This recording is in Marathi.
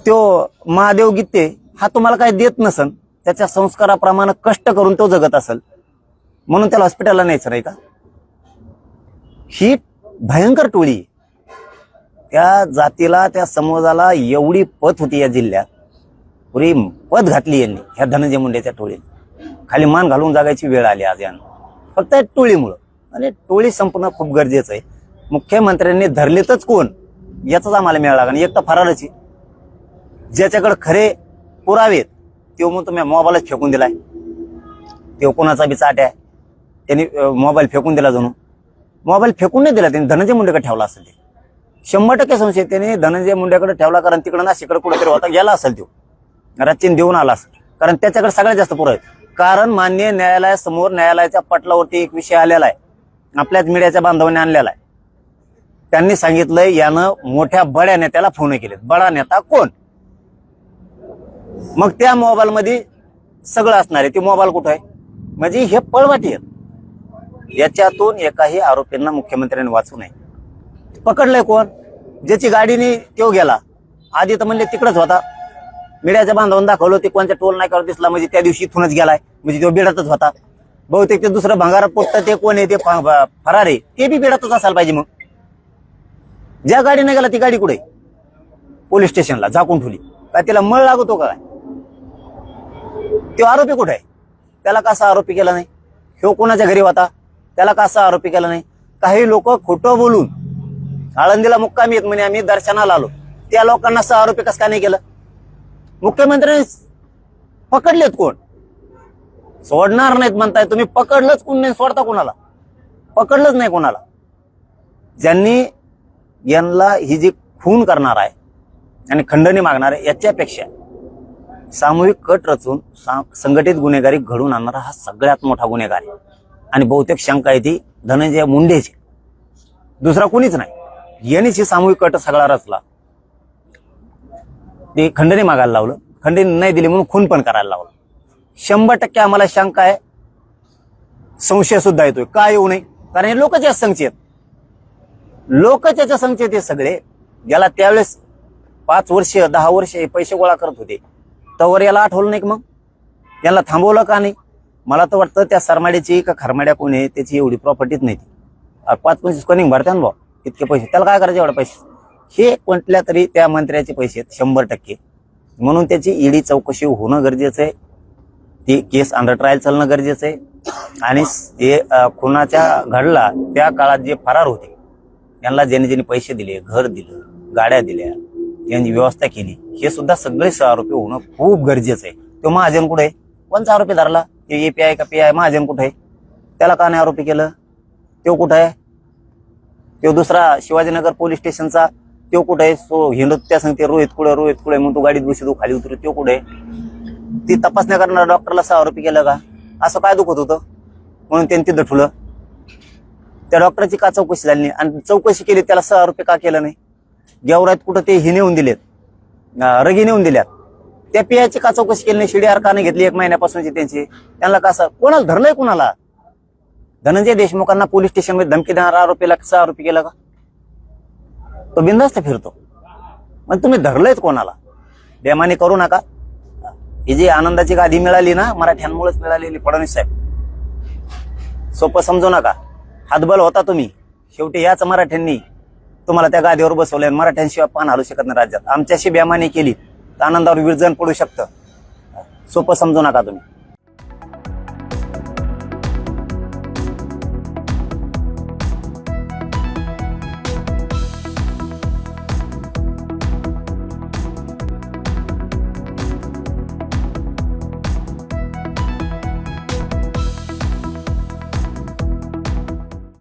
तो महादेव गीते हा तुम्हाला काही देत नसन, त्याच्या संस्काराप्रमाणे कष्ट करून तो जगत असेल म्हणून त्याला हॉस्पिटलला न्यायचं नाही का? ही भयंकर टोळी आहे. त्या जातीला त्या समाजाला एवढी पत होती या जिल्ह्यात, पुरी पत घातली यांनी ह्या धनंजय मुंडेच्या टोळीने. खाली मान घालून जागायची वेळ आली आज यांना फक्त टोळीमुळं. आणि टोळी संपणं खूप गरजेचं आहे. मुख्यमंत्र्यांनी धरलेतच कोण याचाच आम्हाला मेळ लागला. एक तर फरारची, ज्याच्याकडे खरे पुरावेत तो मग तुम्ही मोबाईलच फेकून दिलाय. तो कोणाचा बी चाट आहे, त्यांनी मोबाईल फेकून दिला. जणू मोबाईल फेकून नाही दिला त्यांनी, धनंजय मुंडेकडे ठेवला असेल. ते 100% संशय त्यांनी धनंजय मुंडेकडे ठेवला, कारण तिकडे नाशिकडे कुठेतरी होता गेला असेल. तो रचीन देऊन आला असेल, कारण त्याच्याकडे सगळ्यात जास्त पुरावे आहेत. कारण मान्य न्यायालयासमोर न्यायालयाच्या पटलावरती एक विषय आलेला आहे, आपल्याच मीडियाच्या बांधवांनी आणलेला आहे. त्यांनी सांगितलंय यानं मोठ्या बड्या नेत्याला फोन केलेत. बडा नेता कोण? मग त्या मोबाईल मध्ये सगळं असणार आहे. ते मोबाईल कुठं आहे? म्हणजे हे पळवाटी आहेत. याच्यातून एकाही आरोपींना मुख्यमंत्र्यांनी वाचू नये. पकडलंय कोण? ज्याची गाडीने तो गेला. आधी तर म्हणले तिकडच होता, मीडियाच्या बांधवांना दाखवलं ते कोणत्या टोल नाक्यावर दिसला, म्हणजे त्या दिवशी इथूनच गेलाय, म्हणजे तो बिडातच होता. बहुतेक ते दुसरं भंगारा पोटतं ते कोण आहे, ते फरार आहे, ते बी बिडातच असायला पाहिजे. मग ज्या गाडीने गेला ती गाडी कुठे? पोलीस स्टेशनला झाकून ठेवली. काय तिला मळ लागतो का? तो आरोपी कुठे आहे? त्याला कसा आरोपी केला नाही? ह्यो कोणाच्या घरी होता, त्याला कसा आरोपी केला नाही? काही लोक खोटं बोलून आळंदीला मुक्कामी येत म्हणे आम्ही दर्शनाला आलो, त्या लोकांना असं आरोपी कसं काय नाही केलं? मुख्यमंत्र्यांनी पकडलेत कोण? सोडणार नाहीत म्हणताय तुम्ही. पकडलंच कोण नाही, सोडता कोणाला? पकडलंच नाही कोणाला. ज्यांनी यांना ही जी खून करणार आहे आणि खंडणी मागणार आहे, याच्यापेक्षा सामूहिक कट रचून संघटित गुन्हेगारी घडून आणणारा हा सगळ्यात मोठा गुन्हेगार आहे. आणि बहुतेक शंका आहे ती धनंजय मुंडेची, दुसरा कोणीच नाही. यांनीच ही सामूहिक कट सगळा रचला. ते खंडणी मागायला लावलं, खंडणी नाही दिली म्हणून खून पण करायला लावलं. 100% आम्हाला शंका आहे, संशय सुद्धा येतोय. का येऊ नये? कारण हे लोकच्या संशय, लोकच्या संशय ते सगळे. याला त्यावेळेस 5 वर्ष 10 वर्ष पैसे गोळा करत होते, तवर याला आठवलं नाही. मग याला थांबवलं का नाही? मला तर वाटतं त्या सरमाड्याची का खरमाड्या कोण आहे त्याची एवढी प्रॉपर्टीच नाही. 5-25 कोणी भरत्या ना भाऊ इतके पैसे, त्याला काय करायचे एवढे पैसे? हे कोणत्या तरी त्या मंत्र्याचे पैसे आहेत 100%. म्हणून त्याची ईडी चौकशी होणं गरजेचं आहे. ती केस अंडर ट्रायल चालणं गरजेचं आहे. आणि ते खुनाच्या घडला त्या काळात जे फरार होते यांना ज्यांनी ज्यांनी पैसे दिले, घर दिलं, गाड्या दिल्या, यांनी व्यवस्था केली, हे सुद्धा सगळे आरोपी होणं खूप गरजेचं आहे. तो महाजन कुठे आहे? कोणचा आरोपी धरला? एपीआय का पीआय? महाजन कुठे आहे? त्याला का नाही आरोपी केलं? तो कुठं आहे? तो दुसरा शिवाजीनगर पोलीस स्टेशनचा तो कुठे आहे? सो हिंदू त्या सांगते रोहित कुठे म्हणून तो गाडीत बसतो खाली उतरू, तो कुठे आहे? ती तपासण्या करणाऱ्या डॉक्टरला आरोपी केलं का? असं काय दुखत होतं म्हणून त्यांनी तिथं ठुलं? त्या डॉक्टरची का चौकशी झाली नाही? आणि चौकशी केली त्याला आरोपी का केलं नाही? गेवरात कुठं ते हे नेऊन दिलेत, रगी नेऊन दिल्यात, त्या पियाची का चौकशी केली नाही? शिडीआर का नाही घेतली 1 महिन्यापासूनची त्यांची? त्यांना कसं कोणाला धरलंय? कोणाला? धनंजय देशमुखांना पोलीस स्टेशनमध्ये धमकी देणारा आरोपीला आरोपी केला का? तो बिनधास्त फिरतो. मग तुम्ही धरलंयच कोणाला? बेमानी करू नका. ही जी आनंदाची गादी मिळाली ना, मराठ्यांमुळेच मिळालेली. फडणवीस साहेब सोपं समजू नका. हातबल होता तुम्ही, शेवटी याच मराठ्यांनी तुम्हाला त्या गादीवर बसवलंय. मराठ्यांशिवाय पान हलू शकत नाही राज्यात. आमच्याशी बेमानी केली तर आनंदावर विरजण पडू शकतं. सोपं समजू नका तुम्ही.